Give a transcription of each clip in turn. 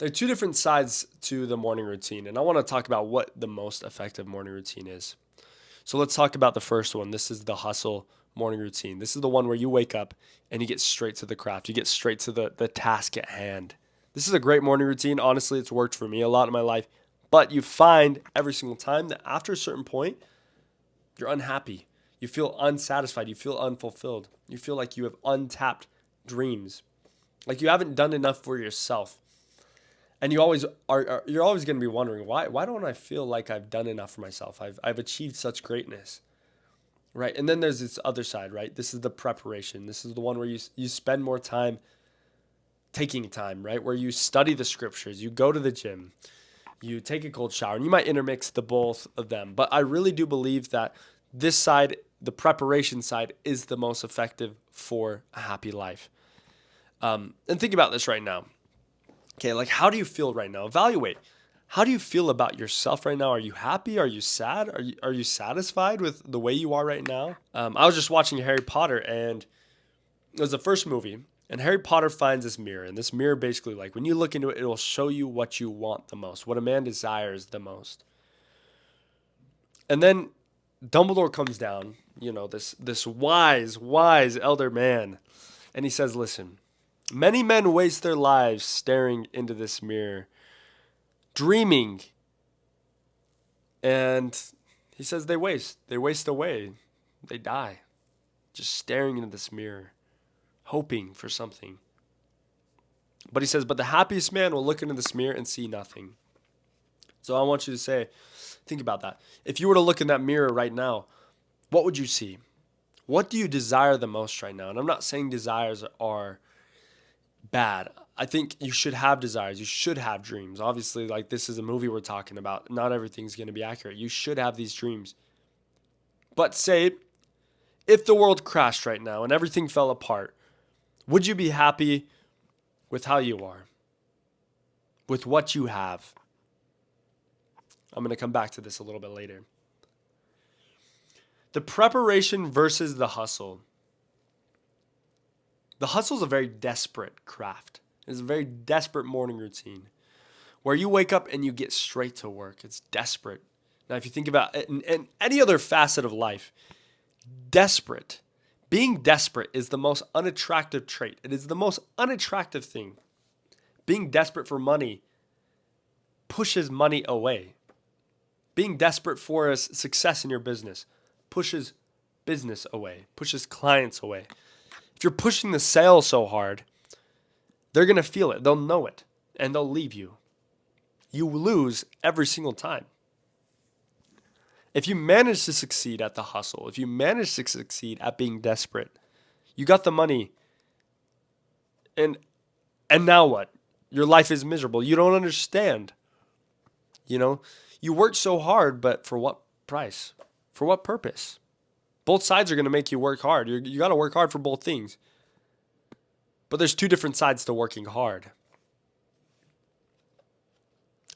There are two different sides to the morning routine, and I want to talk about what the most effective morning routine is. So let's talk about the first one. This is the hustle morning routine. This is the one where you wake up and you get straight to the craft. You get straight to the task at hand. This is a great morning routine. Honestly, it's worked for me a lot in my life. But you find every single time that after a certain point, you're unhappy. You feel unsatisfied. You feel unfulfilled. You feel like you have untapped dreams. Like you haven't done enough for yourself. And you always you're always going to be wondering why don't I feel like I've done enough for myself? I've achieved such greatness. Right? And then there's this other side, right? This is the preparation. This is the one where you spend more time taking time, right? Where you study the scriptures, you go to the gym, you take a cold shower, and you might intermix the both of them. But I really do believe that this side, the preparation side, is the most effective for a happy life. And think about this right now. Okay, like how do you feel right now? Evaluate. How do you feel about yourself right now? Are you happy? Are you sad? Are you satisfied with the way you are right now? I was just watching Harry Potter, and it was the first movie. And Harry Potter finds this mirror, and this mirror basically, like when you look into it, it will show you what you want the most, what a man desires the most. And then Dumbledore comes down, this wise elder man, and he says, "Listen, many men waste their lives staring into this mirror, dreaming." And he says they waste away, they die, just staring into this mirror, hoping for something. But he says, but the happiest man will look into this mirror and see nothing. So I want you to think about that. If you were to look in that mirror right now, what would you see? What do you desire the most right now? And I'm not saying desires are bad. I think you should have desires. You should have dreams. Obviously, like this is a movie we're talking about. Not everything's going to be accurate. You should have these dreams. But say, if the world crashed right now and everything fell apart, would you be happy with how you are? With what you have? I'm going to come back to this a little bit later. The preparation versus the hustle. The hustle is a very desperate craft. It's a very desperate morning routine where you wake up and you get straight to work. It's desperate. Now, if you think about it in any other facet of life, desperate, being desperate is the most unattractive trait. It is the most unattractive thing. Being desperate for money pushes money away. Being desperate for a success in your business pushes business away, pushes clients away. If you're pushing the sale so hard, they're going to feel it. They'll know it, and they'll leave you. You lose every single time. If you manage to succeed at the hustle, if you manage to succeed at being desperate, you got the money, and now what? Your life is miserable. You don't understand. You work so hard, but for what price? For what purpose? Both sides are going to make you work hard. You got to work hard for both things. But there's two different sides to working hard.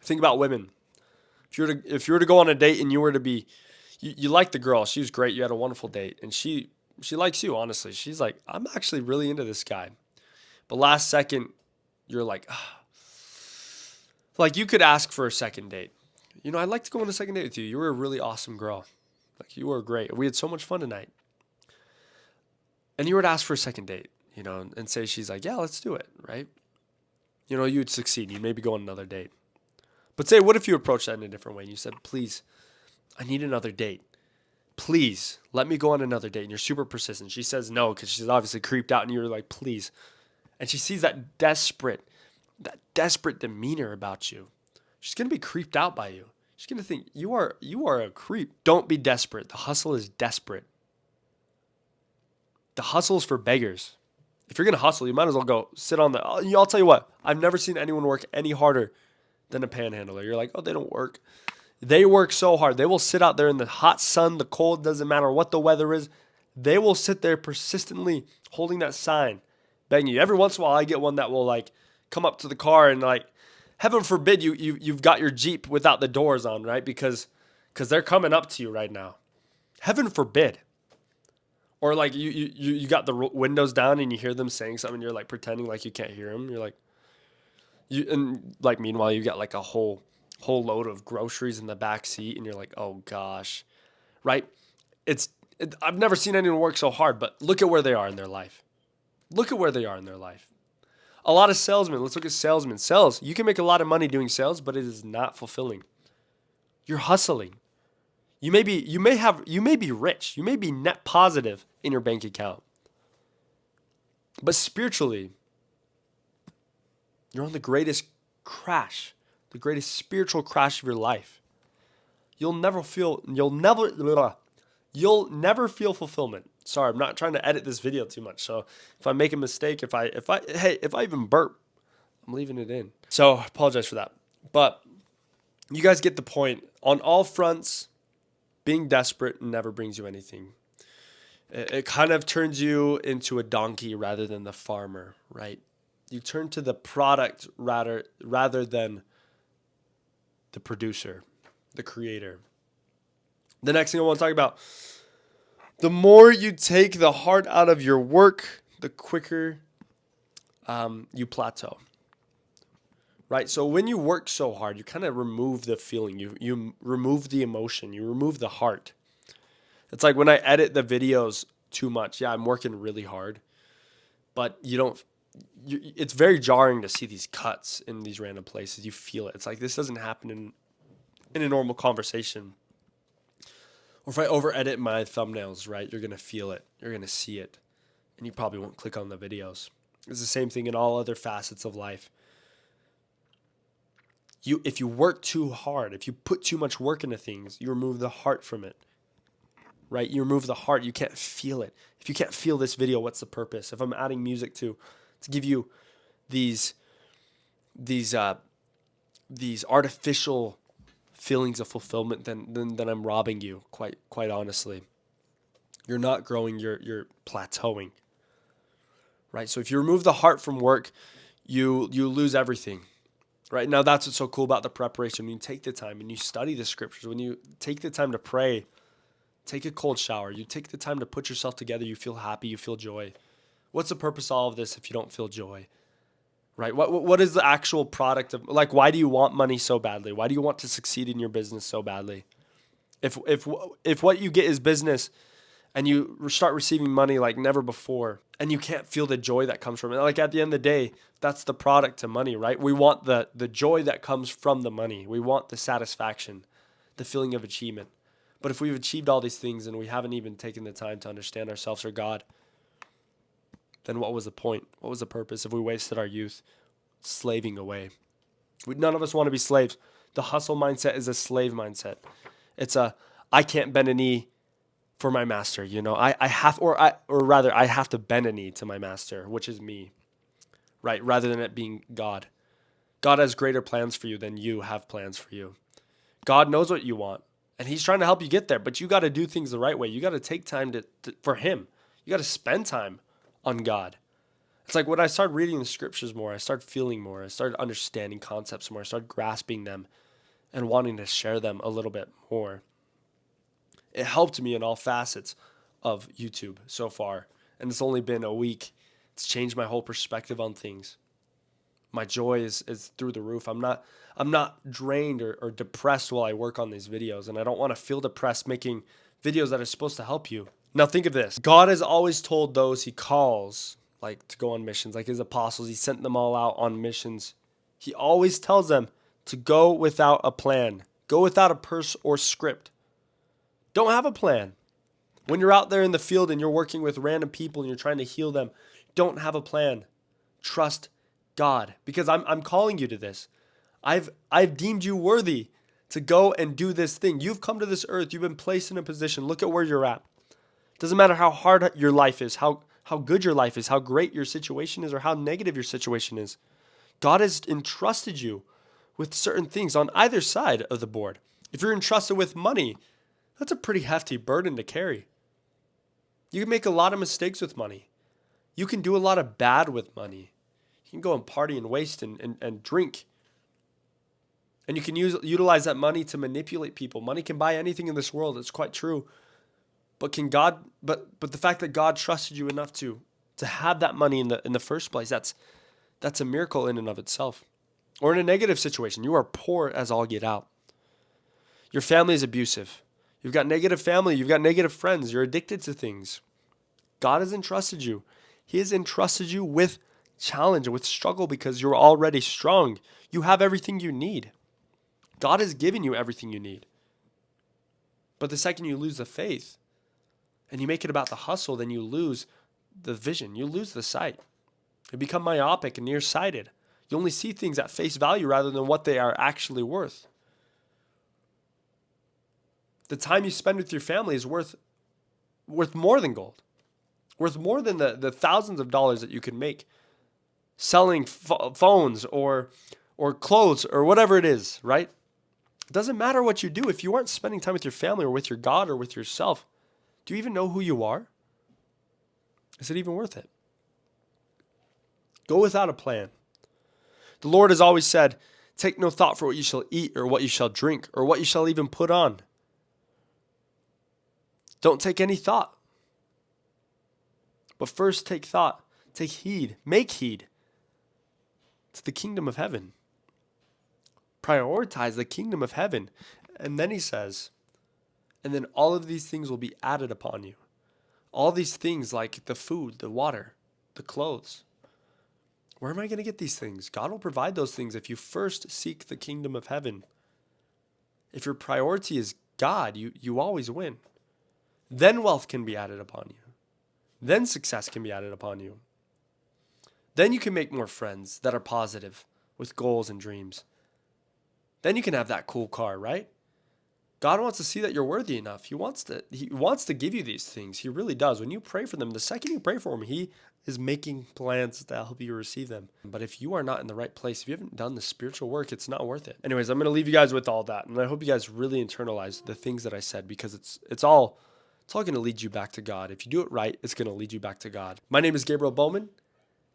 Think about women. If you were to go on a date and you were to be, you like the girl, she was great, you had a wonderful date, and she likes you, honestly. She's like, I'm actually really into this guy. But last second, you're like, ah. Like you could ask for a second date. I'd like to go on a second date with you. You were a really awesome girl. Like you were great. We had so much fun tonight. And you were to ask for a second date, and say she's like, yeah, let's do it, right? You'd succeed. You'd maybe go on another date. But say, what if you approached that in a different way and you said, please, I need another date. Please, let me go on another date. And you're super persistent. She says no because she's obviously creeped out and you're like, please. And she sees that desperate demeanor about you. She's going to be creeped out by you. She's going to think, you are a creep. Don't be desperate. The hustle is desperate. The hustle is for beggars. If you're going to hustle, you might as well go sit on I'll tell you what, I've never seen anyone work any harder than a panhandler. You're like, oh, they don't work. They work so hard. They will sit out there in the hot sun, the cold, doesn't matter what the weather is. They will sit there persistently holding that sign, begging you. Every once in a while, I get one that will like come up to the car and like, heaven forbid you've got your Jeep without the doors on, right? Because they're coming up to you right now. Heaven forbid. Or like you got the windows down and you hear them saying something and you're like pretending like you can't hear them. You're like, And like meanwhile you got like a whole load of groceries in the back seat, and you're like, oh gosh, right? It's I've never seen anyone work so hard, but look at where they are in their life. Look at where they are in their life. A lot of salesmen. Let's look at salesmen. Sales. You can make a lot of money doing sales, but it is not fulfilling. You're hustling. You may be rich. You may be net positive in your bank account. But spiritually, you're on the greatest crash, the greatest spiritual crash of your life. You'll never feel fulfillment. Sorry, I'm not trying to edit this video too much. So if I make a mistake, if I even burp, I'm leaving it in. So I apologize for that. But you guys get the point. On all fronts, being desperate never brings you anything. It kind of turns you into a donkey rather than the farmer, right? You turn to the product rather than the producer, the creator. The next thing I want to talk about, the more you take the heart out of your work, the quicker you plateau. Right? So when you work so hard, you kind of remove the feeling. You remove the emotion. You remove the heart. It's like when I edit the videos too much. Yeah, I'm working really hard, but it's very jarring to see these cuts in these random places. You feel it. It's like this doesn't happen in a normal conversation. Or if I over edit my thumbnails, right, you're going to feel it. You're going to see it. And you probably won't click on the videos. It's the same thing in all other facets of life. If you work too hard, if you put too much work into things, you remove the heart from it. Right? You remove the heart, you can't feel it. If you can't feel this video, what's the purpose? If I'm adding music to give you these artificial feelings of fulfillment, then I'm robbing you, quite honestly. You're not growing, you're plateauing. Right? So if you remove the heart from work, you lose everything. Right? Now that's what's so cool about the preparation. When you take the time and you study the scriptures, when you take the time to pray, take a cold shower, you take the time to put yourself together, you feel happy, you feel joy. What's the purpose of all of this if you don't feel joy? Right? What is the actual product of, like, why do you want money so badly? Why do you want to succeed in your business so badly? If what you get is business and you start receiving money like never before and you can't feel the joy that comes from it, like at the end of the day, that's the product to money, right? We want the joy that comes from the money. We want the satisfaction, the feeling of achievement. But if we've achieved all these things and we haven't even taken the time to understand ourselves or God, then what was the point? What was the purpose if we wasted our youth slaving away? None of us want to be slaves. The hustle mindset is a slave mindset. It's I can't bend a knee for my master. I have to bend a knee to my master, which is me, right? Rather than it being God. God has greater plans for you than you have plans for you. God knows what you want, and he's trying to help you get there, but you got to do things the right way. You got to take time for him. You got to spend time on God. It's like when I started reading the scriptures more, I started feeling more, I started understanding concepts more, I started grasping them and wanting to share them a little bit more. It helped me in all facets of YouTube so far, and it's only been a week. It's changed my whole perspective on things. My joy is through the roof. I'm not drained or depressed while I work on these videos, and I don't want to feel depressed making videos that are supposed to help you. Now think of this. God has always told those he calls, like, to go on missions, like his apostles. He sent them all out on missions. He always tells them to go without a plan. Go without a purse or script. Don't have a plan. When you're out there in the field and you're working with random people and you're trying to heal them, don't have a plan. Trust God, because I'm calling you to this. I've deemed you worthy to go and do this thing. You've come to this earth. You've been placed in a position. Look at where you're at. Doesn't matter how hard your life is, how good your life is, how great your situation is, or how negative your situation is. God has entrusted you with certain things on either side of the board. If you're entrusted with money, that's a pretty hefty burden to carry. You can make a lot of mistakes with money. You can do a lot of bad with money. You can go and party and waste and drink. And you can utilize that money to manipulate people. Money can buy anything in this world. It's quite true. But the fact that God trusted you enough to have that money in the first place, that's a miracle in and of itself. Or in a negative situation, you are poor as all get out. Your family is abusive. You've got negative family. You've got negative friends. You're addicted to things. God has entrusted you. He has entrusted you with challenge and with struggle because you're already strong. You have everything you need. God has given you everything you need. But the second you lose the faith and you make it about the hustle, then you lose the vision. You lose the sight. You become myopic and nearsighted. You only see things at face value rather than what they are actually worth. The time you spend with your family is worth more than gold, worth more than the thousands of dollars that you can make selling phones or clothes or whatever it is, right? It doesn't matter what you do. If you aren't spending time with your family or with your God or with yourself, do you even know who you are? Is it even worth it? Go without a plan. The Lord has always said, take no thought for what you shall eat or what you shall drink or what you shall even put on. Don't take any thought. But first take thought, take heed, make heed to the kingdom of heaven. Prioritize the kingdom of heaven. And then he says, and then all of these things will be added upon you. All these things like the food, the water, the clothes. Where am I going to get these things? God will provide those things if you first seek the kingdom of heaven. If your priority is God, you always win. Then wealth can be added upon you. Then success can be added upon you. Then you can make more friends that are positive with goals and dreams. Then you can have that cool car, right? God wants to see that you're worthy enough. He wants to give you these things. He really does. When you pray for them, the second you pray for them, he is making plans to help you receive them. But if you are not in the right place, if you haven't done the spiritual work, it's not worth it. Anyways, I'm going to leave you guys with all that. And I hope you guys really internalize the things that I said because it's all going to lead you back to God. If you do it right, it's going to lead you back to God. My name is Gabriel Bowman.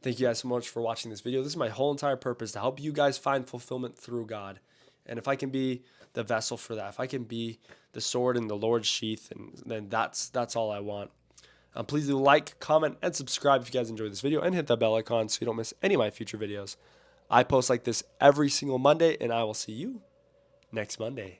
Thank you guys so much for watching this video. This is my whole entire purpose, to help you guys find fulfillment through God. And if I can be the vessel for that, if I can be the sword in the Lord's sheath, and then that's all I want. Please do like, comment, and subscribe if you guys enjoyed this video, and hit that bell icon so you don't miss any of my future videos. I post like this every single Monday, and I will see you next Monday.